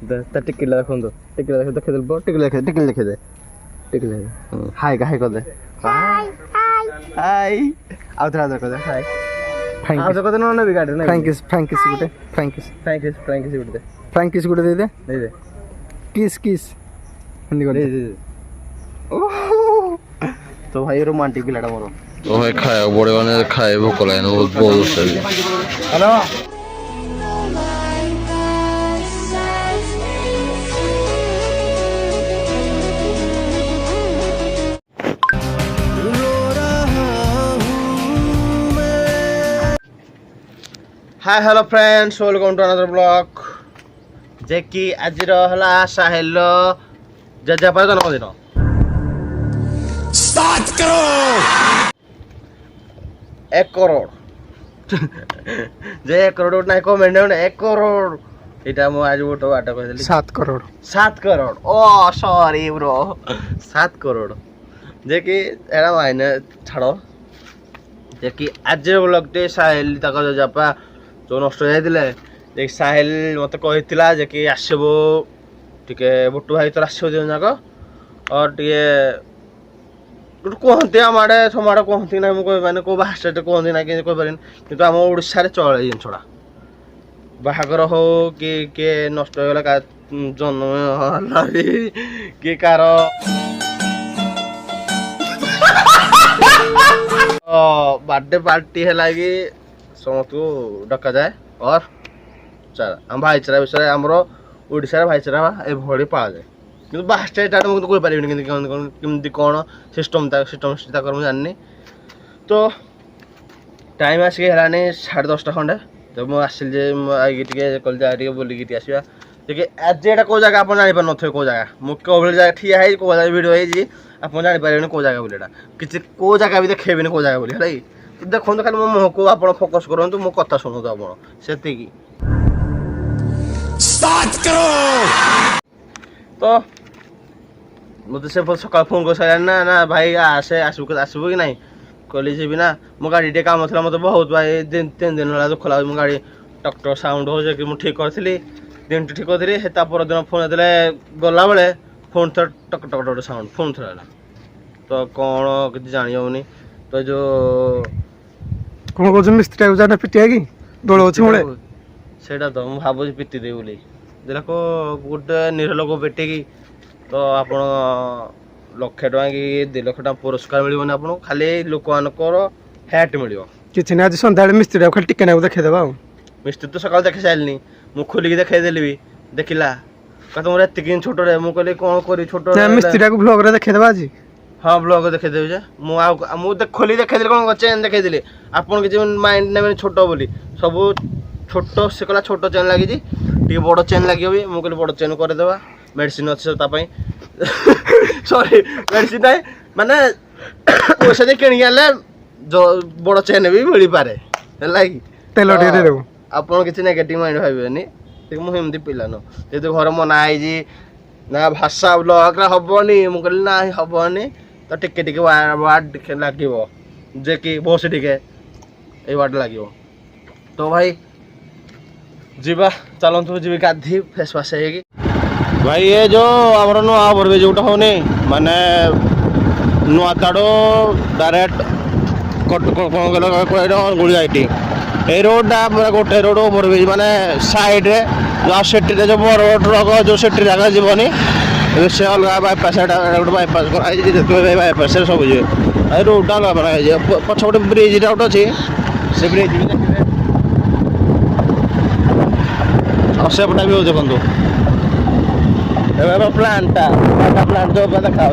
ତା ଟିକିଲା ଦେଖନ୍ତୁ ଟିକିଲା ଦେଖେଇଦେବ ଟିକିଲା ଦେଖେଇଦେ high high କରିଦେ ହାଇ ହାଇ ଆଉ ଥରେ କରିଦେ ହାଇ ଆଉ ଥରେ କରିଦେ ନହେଲେ ବି ଗାଡ଼ି ଫ୍ରାଙ୍କିସ୍ ଗୋଟେ ଫ୍ରାଙ୍କିସ୍ ଗୋଟେ ଦେଇଦେ କିସ୍ ହିନ୍ଦୀ କରି ତ ଭାଇ ରୋମାଣ୍ଟିକ ପିଲାଟା ମୋର तो भाई खाया बड़े वाले खाए भूख लगे बहुत बहुत hello hi hello friends welcome to another blog जे कि आज रहा साहिल जजापा जन्मदिन 7 करोड़ 1 करोड़ जे 1 करोड़ ना कमेंट 1 करोड़ इटा मु आज गोटे बाट कह 7 करोड़ ओ सॉरी ब्रो 7 करोड़ जे कि एड़ा मायने छाड़ो जे कि आज ब्लॉग टे साहिल तक जजापा जो नष्ट हो जाते साहिल मत कही जे कि आसबो टे बुटू भाई तो आसो दिन जाक और टे कहते आम आड़े सब आड़े कहती ना मुझे मैंने कौ भाषा कहती ना कि पारे कि आम ओडार चले जिनसा बाहागर हो कि किए नष्ट होगा का जन्म कि कार बर्थडे पार्टी है कि समस्त को डका जाए और आम भाईचारा विषय आमर ओडार भाईचारा ये पाला जाए कि बाहर स्टेट आड़े मुझे कहीपर कमी कौन सिस्टम मुझे जानी तो टाइम आसिक है 10:30 खंडे तो मुझे आसिल टे बुलिक आसवा देखिए आज यहाँ कौ जगह आप जापर न कौ जगह मुझे जगह ठिया है कौ जगह भिड होती आप जापर कौ जगह बोली किसी कौ जगह भी देखेबी कौ जगह बोली है देखो खाली मो मुह को आप फोकस करूँ मो कथा शुणु आप से 7 करोड़ तो मत से सका फोन कर सारे ना ना भाई आसबू कि ना कहली जी ना मो गाड़ी टे कम था मत बहुत भाई 3 दिन है दुख लगे मो गाड़ी टक्टर साउंड हो कि मुझे ठीक करी दिन ठीक करी दिन फोन दे गला बेले फोन थर टक टक टक साउंड फोन थर तो कौन कि जानी होनी तो जो कौन कौन मिस्त्री जाना पिटिया कि दोल अच्छे मुझे से तो मुझे भावुँ पिटी दे बोली देख गोटे निर लोक पिटिकी तो आप 1,00,000 टଙ୍କା कि 2 लाख टଙ୍କା पुरस्कार मिलने आपको खाली लोक मानकर हैट मिल किसी ना आज सन्ध्या मिस्त्री खाली टिके ना देखा मिस्त्री तो सकाल देखी सारे मुझे खोलिक देखदेली भी देखला कहते मोर एत छोट मुझे कहली कौन करी छोट मिस्त्री को ब्लॉग देखा आज हाँ ब्लॉग देखदेवी जे मुझे खोलिक देखदेली कौन चेन देखदेली आपन किसी माइंड ने छोट बोली सब छोट से कहला छोट चेन लगी टे बड़ चेन लगे भी मुझे कहली बड़ चेन करदेवा मेडिसिन अच्छे सॉरी मेडिसिन ना माने पैसा दे किणी आले जो बड़ चेन भी मिल पारे है तेल आपन किसी नेगेटिव माइंड भावेनि मुझे पिला न जेहतु घर मना है ना भाषा ब्लॉग हेनी मुझे ना हेनी तो टिके टिके वार्ड लगे जे कि बस टिके ये वार्ड लगे तो भाई जीवा चलतु जी गाधी फेस वाश है भाई ये जो आमर नुआ ओवरब्रिज जोटा होनी माने नुआताड़ो डायरेक्ट गुड़ियाटी ये रोड गोटे रोड ओवरब्रिज माने साइड रे जो बड़ रोड जो सेठी जगह जीवनी से अलग बाईपास गोटे बाईपास बाईपास सब जी रोडा अलग बना पछ गोटे ब्रिज गोटे अच्छी से ब्रिज भी देखिए सेपटा भी हो देखो प्लांटा प्लांट जो देखा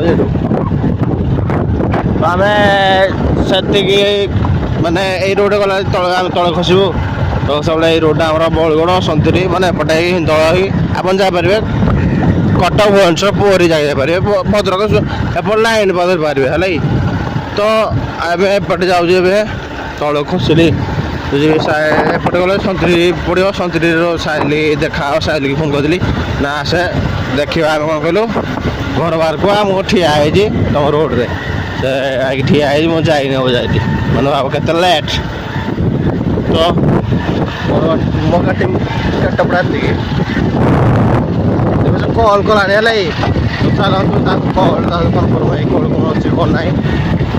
आम से माने रोड गला तले खसबू तो सब रोड आम बड़गड़ सतुरी माने एपटे हिंदल आप जापारे कटक भुवनेश्वर पुरी जापारे भद्रक एपट लाइन पारे है तो आम एपटे जाऊे तल खसली एपटे गले सतुरी पड़ो सतुरी साइली देखा साइल की फोन करी ना आसे देखा आम कौन कहलु घर बाहर को आमको ठिया है तुम रोड रे ठिया है मुझे जाइनी हम जाती मैंने भाव के लेट तो मो कटिंग कटपड़ा କଲ୍ କଲାଣି ହେଲା ଚାଲନ୍ତୁ ତାକୁ କଲ୍ ତାକୁ କନଫର୍ମ ହେଇ କଲ୍ କ'ଣ ଅଛି କ'ଣ ନାହିଁ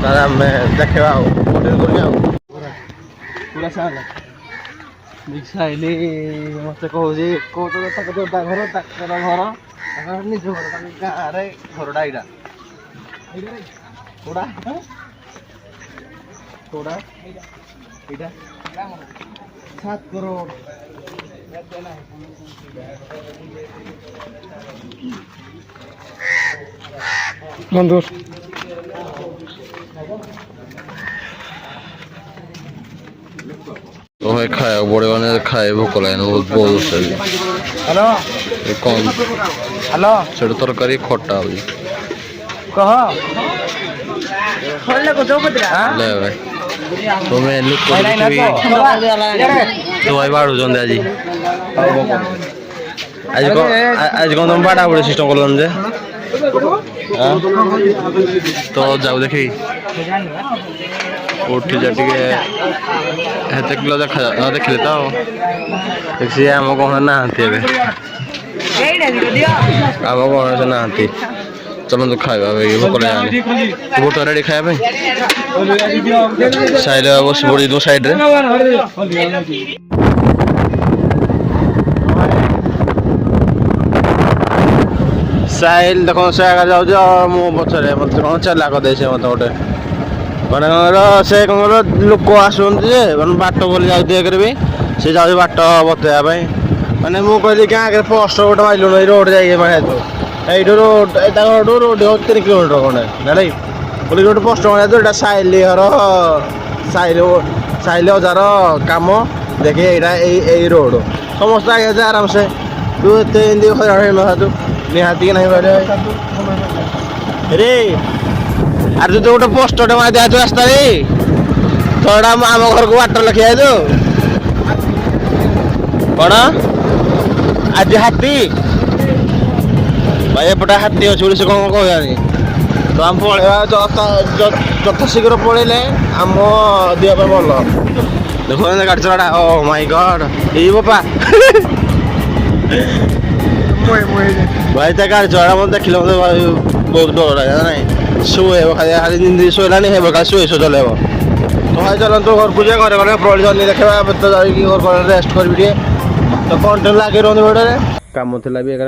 ତାହେଲେ ଆମେ ଦେଖିବା ଆଉ ହୋଟେଲ କରିବା ଆଉ ପୁରା ସାଙ୍ଗ ମିଶାଇଲି ମୋତେ କହୁଛି କେଉଁଟା ତାଙ୍କ ତା ଘର ତାଙ୍କର ଘର ତାଙ୍କର ନିଜ ଘର ତାଙ୍କ ଗାଁରେ ଘରଟା ଏଇଟା କୋଉଟା କୋଉଟା ଏଇଟା 7 କରୋଡ଼ ବନ୍ଧୁ ତ ଭାଇ ଖାଇବାକୁ ପଡ଼ିବ ମାନେ ଖାଇ ଭୋକ ଲାଗେନି ବହୁତ ଜୋରସେ ହ୍ୟାଲୋ ଏ କ'ଣ ହ୍ୟାଲୋ ସେଠି ତରକାରୀ ଖଟା ହେଉଛି କହ ଲେ ଭାଇ ତୁମେ ଲୋକ ତ ଭାଇ ବାଡ଼ୁଛନ୍ତି ଆଜି ଆଜି କ'ଣ ଆଜି କ'ଣ ତମେ ବାଡ଼ା ବୁଡ଼ି ସିଷ୍ଟମ୍ କଲନି ଯେ ତ ଯାଉ ଦେଖି ଉଠିଯା ଟିକେ ହେତେ କିଲୋ ଦେଖିଲେ ତ ସିଏ ଆମ କ'ଣ ନାହାନ୍ତି ଏବେ ଆମ କ'ଣ ସେ ନାହାନ୍ତି ଚାଲନ୍ତୁ ଖାଇବା ଭୋକ ଲାଗିଲାନି ବୁଟ ରେଡ଼ି ଖାଇବା ପାଇଁ ସାଇଡ଼୍ରେ ବସି ପଡ଼ିଯିବ ସାଇଡ଼୍ରେ ସାହିଲ ଦେଖ ସେ ଆଗରେ ଯାଉଛି ମୁଁ ପଛରେ ମୋତେ କ'ଣ ଚାଲା କରିଦେଇছে ମୋତେ ଗୋଟେ ମାନେ କ'ଣ ସେ କ'ଣ ଲୋକ ଆସୁଛନ୍ତି ଯେ ମାନେ ବାଟ ବୋଲି ଯାଉଛି ଏକରେ ବି ସେ ଯାଉଛି ବାଟ ବତେଇବା ପାଇଁ ମାନେ ମୁଁ କହିଲି କି ଆଗରେ ପୋଷ୍ଟର ଗୋଟେ ମାରିଲୁଣି ଏଇ ରୋଡ଼ ଯାଇକି ମାନେ এইটো ରୋଡ଼ ତାଙ୍କ ରୋଡ଼ 3 କିଲୋମିଟର ଖଣ୍ଡେ ଜାଣି ବୋଲି ଗୋଟେ ପୋଷ୍ଟର ମାରିବା ଏଇଟା ସାହିଲ ଘର ସାହିଲ ଅଜାର କାମ ଦେଖି ଏଇଟା ଏଇ ରୋଡ଼ ସମସ୍ତେ ଆଗେ ଯେ ଆରାମସେ ତୁ ଏତେ ଏମିତି ହଇରାଣ ହେଇନଥାନ୍ତୁ ନିହାତି କି ନାହିଁ ରେ ଆରେ ତୁ ଗୋଟେ ପୋଷ୍ଟରଟେ ମାରି ଦିଆଛୁ ରାସ୍ତାରେ ତୋଟା ଆମ ଘରକୁ ବାଟର ଲେଖି ଯାଇଛୁ କ'ଣ ଆଜି ହାତୀ ଭାଇ ଏପଟେ ହାତୀ ଅଛି ବୋଲି ସେ କ'ଣ କହିବାନି ତ ଆମେ ପଳେଇବା ଯଥାଶୀଘ୍ର ପଳେଇଲେ ଆମ ଦେହ ପାଇଁ ଭଲ ଦେଖ ଗାଡ଼ି ଚଲାଟା ଓ ମାଇ ଗଡ୍ ଏଇ ବାପା ଭାଇ ତା ଗାଡ଼ି ଚଳା ମୋତେ ଦେଖିଲେ ମୋତେ ବହୁତ ଡର ଲାଗେ ନାଇଁ ଶୋଇବ ଖାଲି ଖାଲି ଯେମିତି ଶୋଇଲାଣି ହେବ ଖାଲି ଶୋଇ ଚଲେଇବ ତ ଭାଇ ଚାଲନ୍ତୁ ଘରକୁ ଯିବା ଘରେ ଗଲେ ପ୍ରବଳ ଜଲ୍ଦି ଦେଖିବା ଏବେ ତ ଯାଇକି ଘର ରେଷ୍ଟ କରିବି ଟିକେ ତ କଣ୍ଟିନ୍ୟୁ ଲାଗି ରହନ୍ତି ଭିଡ଼ିଓରେ କାମ ଥିଲା ବି ଏକା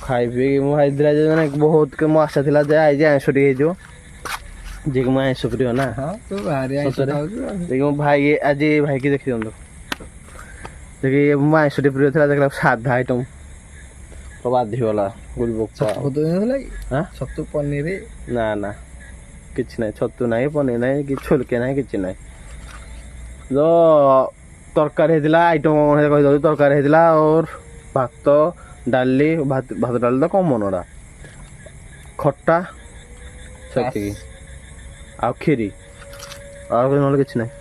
ଖାଇ ପିଇକି ମୁଁ ଭାଇଥିଲା ଯେ ମାନେ ବହୁତ ମୋ ଆଶା ଥିଲା ଯେ ଆଜି ଆଇଁଷ ଟିକେ ହେଇଯିବ ଯେ କି ମୁଁ ଆଇଁଷ ପ୍ରିୟ ନା ଦେଖି ମୋ ଭାଇ ଆଜି ଭାଇକି ଦେଖି ଦିଅନ୍ତୁ ଦେଖି ମୁଁ ଆଇଁଷ ଟିକେ ପ୍ରିୟ ଥିଲା ଦେଖିଲା ସାଧା ଆଇଟମ୍ ତ ବାଧିଗଲା ଛତୁ ପନିର ନା ନା କିଛି ନାହିଁ ଛତୁ ନାହିଁ ପନିର ନାହିଁ କି ଛୋଲକେ ନାହିଁ କିଛି ନାହିଁ ତ ତରକାରୀ ହେଇଥିଲା ଆଇଟମ୍ କ'ଣ କହିଦେଉଛି ତରକାରୀ ହେଇଥିଲା और ଭାତ ଡାଲି ଭାତ ଡାଲି ତ କମନ୍ ଗୁଡ଼ା ଖଟା ସେତିକି ଆଉ କ୍ଷୀରି ଆଉ ନହେଲେ କିଛି ନାହିଁ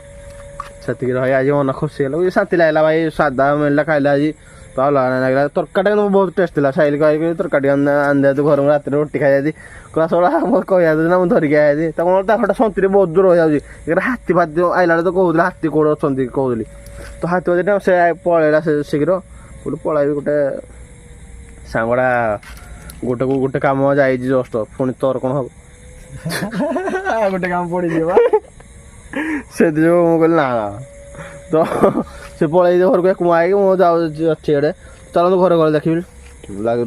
ସେତିକି ରହି ଆଜି ମନ ଖୁସି ହେଲା ଶାନ୍ତି ଲାଗିଲା ଭାଇ ସାଧା ମିଳିଲା ଖାଇଲା ଆଜି ତ ଅଲଗା ଲାଗିଲା ତରକାରୀଟା କିନ୍ତୁ ବହୁତ ଟେଷ୍ଟ ଥିଲା ସାହିଲ କହିକି ତରକାରୀ ଆଣିଦିଅନ୍ତୁ ଘରକୁ ରାତିରେ ରୁଟି ଖାଇଯାଇଛି କହିଲା ସୋଳା ମୋତେ କହିବାକୁ ନା ମୁଁ ଧରିକି ଆଇଛି ତା କ'ଣ ତାଙ୍କଟା ସନ୍ତିରେ ବହୁତ ଦୂର ହେଇଯାଉଛି ଏଇଟା ହାତୀ ଫାତି ଆଇଲା ବେଳେ ତ କହୁଥିଲି ହାତୀ କେଉଁଠି ଅଛନ୍ତି କହୁଥିଲି ତ ହାତୀ ବାଜିଟା ସେ ପଳେଇଲା ସେ ଶୀଘ୍ର ଗୋଟେ ପଳାଇବି ଗୋଟେ ସାଙ୍ଗଟା ଗୋଟେ କାମ ଯାଇଛି ଜଷ୍ଟ ପୁଣି ତୋର କ'ଣ ହବ ଗୋଟେ କାମ ପଡ଼ିଯିବ ସେଥିଯୋଗୁଁ ମୁଁ କହିଲି ନା ତ ସେ ପଳେଇଛି ଘରକୁ ମୁଁ ଆଇକି ମୁଁ ଯାଉଛି ଅଛି ଏଡ଼େ ଚାଲନ୍ତୁ ଘରେ ଘରେ ଦେଖିବି ଲାଗିବ